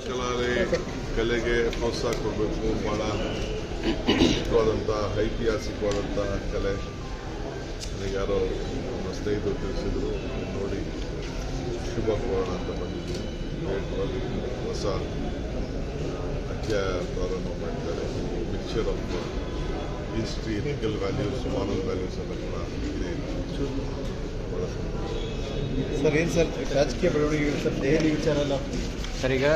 ಕಲಾಕಲೆ ಕಲೆಗೆ ಪ್ರೋತ್ಸಾಹ ಕೊಡಬೇಕು. ಭಾಳ ಮುಖ್ಯವಾದಂಥ ಐತಿಹಾಸಿಕವಾದಂಥ ಕಲೆ. ನನಗೆ ಯಾರೋ ನಮ್ಮ ಸ್ನೇಹಿತರು ತಿಳಿಸಿದ್ರು, ನೋಡಿ ಶುಭ ಕೋರೋಣ ಅಂತ ಬಂದಿದ್ದೀನಿ. ಹೊಸ ಅಧ್ಯಾಯ ಪ್ರಾರಂಭ ಮಾಡ್ತಾರೆ. Mixture of history, ethical values, moral values ಎಲ್ಲ ಕೂಡ ಇದೆ. ಭಾಳ ಸರ್, ಏನು ಸರ್ ರಾಜಕೀಯ ಬೆಳವಣಿಗೆಗಳು ಸರ್, ದೆಹಲಿ ವಿಚಾರ ಎಲ್ಲ ಸರ್ ಈಗ ನನಗೆ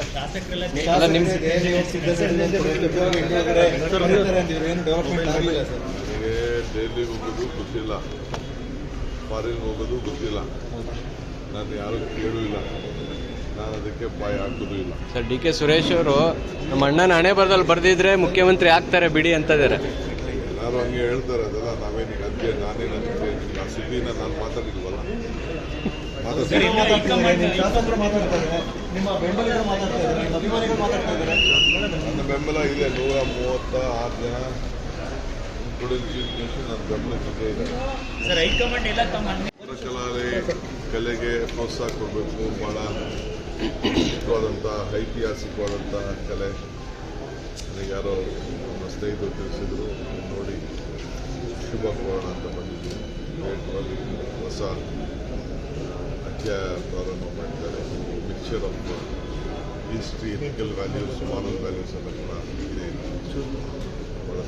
ದೆಹಲಿಗೆ ಹೋಗೋದು ಗೊತ್ತಿಲ್ಲ, ಫಾರಿನ್ ಹೋಗೋದು ಗೊತ್ತಿಲ್ಲ. ನಾನು ಯಾರು ಕೇಳೂ ಇಲ್ಲ, ನಾನು ಅದಕ್ಕೆ ಬಾಯಿ ಹಾಕೋದು ಇಲ್ಲ. ಸರ್, ಡಿ ಕೆ ಸುರೇಶ್ ಅವರು ನಮ್ಮ ಅಣ್ಣನ ಹಣೆ ಬರದಲ್ಲಿ ಬರೆದಿದ್ರೆ ಮುಖ್ಯಮಂತ್ರಿ ಆಗ್ತಾರೆ ಬಿಡಿ ಅಂತಿದ್ದಾರೆ. ಎಲ್ಲರೂ ಹಂಗೆ ಹೇಳ್ತಾರೆ, ಅದೆಲ್ಲ ನಾವೇನೀಗ ಅದಕ್ಕೆ ನಾನೇನು ಅದಕ್ಕೆ ಆ ಸುದ್ದಿನ ನಾನು ಮಾತಾಡಿಲ್ವಲ್ಲ. ನನ್ನ ಬೆಂಬಲ ಇದೆ. 136 ಜನ ಇಂಕ್ಲೂಡಿಂಗ್ ಚೀಫ್ ಮಿನಿಸ್ಟರ್ ನನ್ನ ಬೆಂಬಲಕ್ಕೆ ಇದೆ. ಕಲಾಕಲೆ ಕಲೆಗೆ ಪ್ರೋತ್ಸಾಹ ಕೊಡಬೇಕು. ಭಾಳ ಮುಖ್ಯವಾದಂಥ ಐತಿಹಾಸಿಕವಾದಂಥ ಕಲೆ. ನನಗೆ ಯಾರೋ ನಮ್ಮ ಸ್ನೇಹಿತರು ತಿಳಿಸಿದ್ರು, ನೋಡಿ ಶುಭ ಕೋರೋಣ ಅಂತ ಬಂದಿದ್ದೀನಿ. ಹೊಸ ಅಧ್ಯಾಯ ಪ್ರಾರಂಭ ಮಾಡ್ತಾರೆ. Mixture of history, ethical values, moral values ಎಲ್ಲ ಕೂಡ ಇದೆ. ಭಾಳ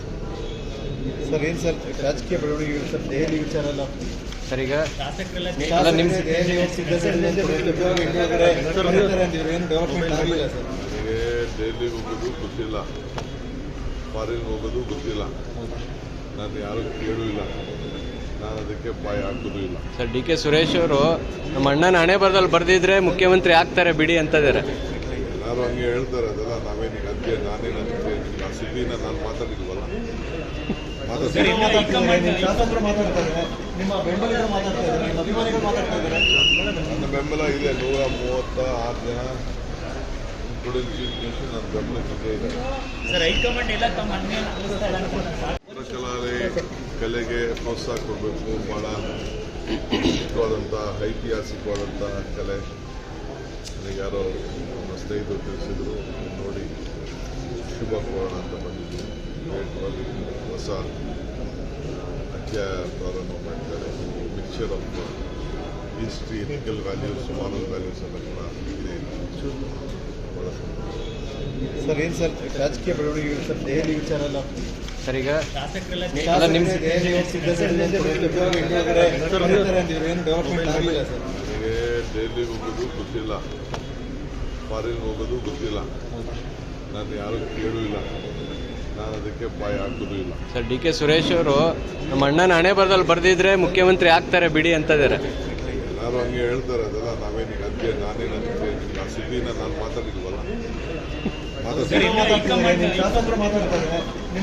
ಸರ್, ಏನು ಸರ್ ರಾಜಕೀಯ ಬೆಳವಣಿಗೆಗಳು ಸರ್, ದೆಹಲಿ ವಿಚಾರ ಎಲ್ಲ ಸರ್ ಈಗ ನನಗೆ ದೆಹಲಿಗೆ ಹೋಗೋದು ಗೊತ್ತಿಲ್ಲ, ಫಾರಿನ್ ಹೋಗೋದು ಗೊತ್ತಿಲ್ಲ. ನಾನು ಯಾರು ಕೇಳೂ ಇಲ್ಲ, ನಾನು ಅದಕ್ಕೆ ಬಾಯಿ ಹಾಕೋದು ಇಲ್ಲ. ಸರ್, ಡಿ ಕೆ ಸುರೇಶ್ ಅವರು ನಮ್ಮ ಅಣ್ಣನ ಹಣೆ ಬರದಲ್ಲಿ ಬರೆದಿದ್ರೆ ಮುಖ್ಯಮಂತ್ರಿ ಆಗ್ತಾರೆ ಬಿಡಿ ಅಂತಿದ್ದಾರೆ. ಎಲ್ಲರೂ ಹಂಗೆ ಹೇಳ್ತಾರೆ, ಅದೆಲ್ಲ ನಾವೇನೀಗ ಅದಕ್ಕೆ ನಾನೇನು ಅದಕ್ಕೆ ಆ ಸುದ್ದಿನ ನಾನು ಮಾತಾಡಿಲ್ವಲ್ಲ. ನನ್ನ ಬೆಂಬಲ ಇದೆ. 136 ಜನ ಇಂಕ್ಲೂಡಿಂಗ್ ಚೀಫ್ ಮಿನಿಸ್ಟರ್ ನನ್ನ ಬೆಂಬಲಕ್ಕೆ ಇದೆ. ಕಲಾಕಲೆ ಕಲೆಗೆ ಪ್ರೋತ್ಸಾಹ ಕೊಡಬೇಕು. ಭಾಳ ಮುಖ್ಯವಾದಂಥ ಐತಿಹಾಸಿಕವಾದಂಥ ಕಲೆ. ನನಗೆ ಯಾರೋ ನಮ್ಮ ಸ್ನೇಹಿತರು ತಿಳಿಸಿದ್ರು, ನೋಡಿ ಶುಭ ಕೋರೋಣ ಅಂತ ಬಂದಿದ್ದೀನಿ. ಹೊಸ ಅಧ್ಯಾಯ ಪ್ರಾರಂಭ ಮಾಡ್ತಾರೆ. Mixture of history, ethical values, moral values ಎಲ್ಲ ಕೂಡ ಇದೆ. ಭಾಳ ಸರ್, ಏನು ಸರ್ ರಾಜಕೀಯ ಬೆಳವಣಿಗೆಗಳು ಸರ್, ದೆಹಲಿ ವಿಚಾರ ಎಲ್ಲ ಸರ್ ಈಗ ನನಗೆ ದೆಹಲಿಗೆ ಹೋಗೋದು ಗೊತ್ತಿಲ್ಲ, ಫಾರಿನ್ ಹೋಗೋದು ಗೊತ್ತಿಲ್ಲ. ನಾನು ಯಾರು ಕೇಳೂ ಇಲ್ಲ, ನಾನು ಅದಕ್ಕೆ ಬಾಯಿ ಹಾಕೋದು ಇಲ್ಲ. ಸರ್, ಡಿ ಕೆ ಸುರೇಶ್ ಅವರು ನಮ್ಮ ಅಣ್ಣನ ಹಣೆ ಬರದಲ್ಲಿ ಬರೆದಿದ್ರೆ ಮುಖ್ಯಮಂತ್ರಿ ಆಗ್ತಾರೆ ಬಿಡಿ ಅಂತಿದ್ದಾರೆ. ಎಲ್ಲರೂ ಹಂಗೆ ಹೇಳ್ತಾರೆ, ಅದೆಲ್ಲ ನಾವೇನೀಗ ಅದಕ್ಕೆ ನಾನೇನು ಅದಕ್ಕೆ ಆ ಸುದ್ದಿನ ನಾನು ಮಾತಾಡಿಲ್ವಲ್ಲ. ನನ್ನ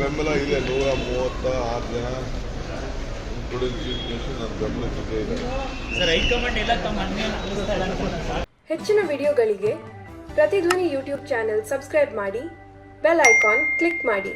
ಬೆಂಬಲ ಇದೆ. 136 ಜನ ಇಂಕ್ಲೂಡಿಂಗ್ ಚೀಫ್ ಮಿನಿಸ್ಟರ್ ನನ್ನ ಬೆಂಬಲಕ್ಕೆ ಇದೆ. ಹೆಚ್ಚಿನ ವಿಡಿಯೋಗಳಿಗೆ ಪ್ರತಿಧ್ವನಿ ಯೂಟ್ಯೂಬ್ ಚಾನೆಲ್ ಸಬ್ಸ್ಕ್ರೈಬ್ ಮಾಡಿ, ಬೆಲ್ ಐಕಾನ್ ಕ್ಲಿಕ್ ಮಾಡಿ.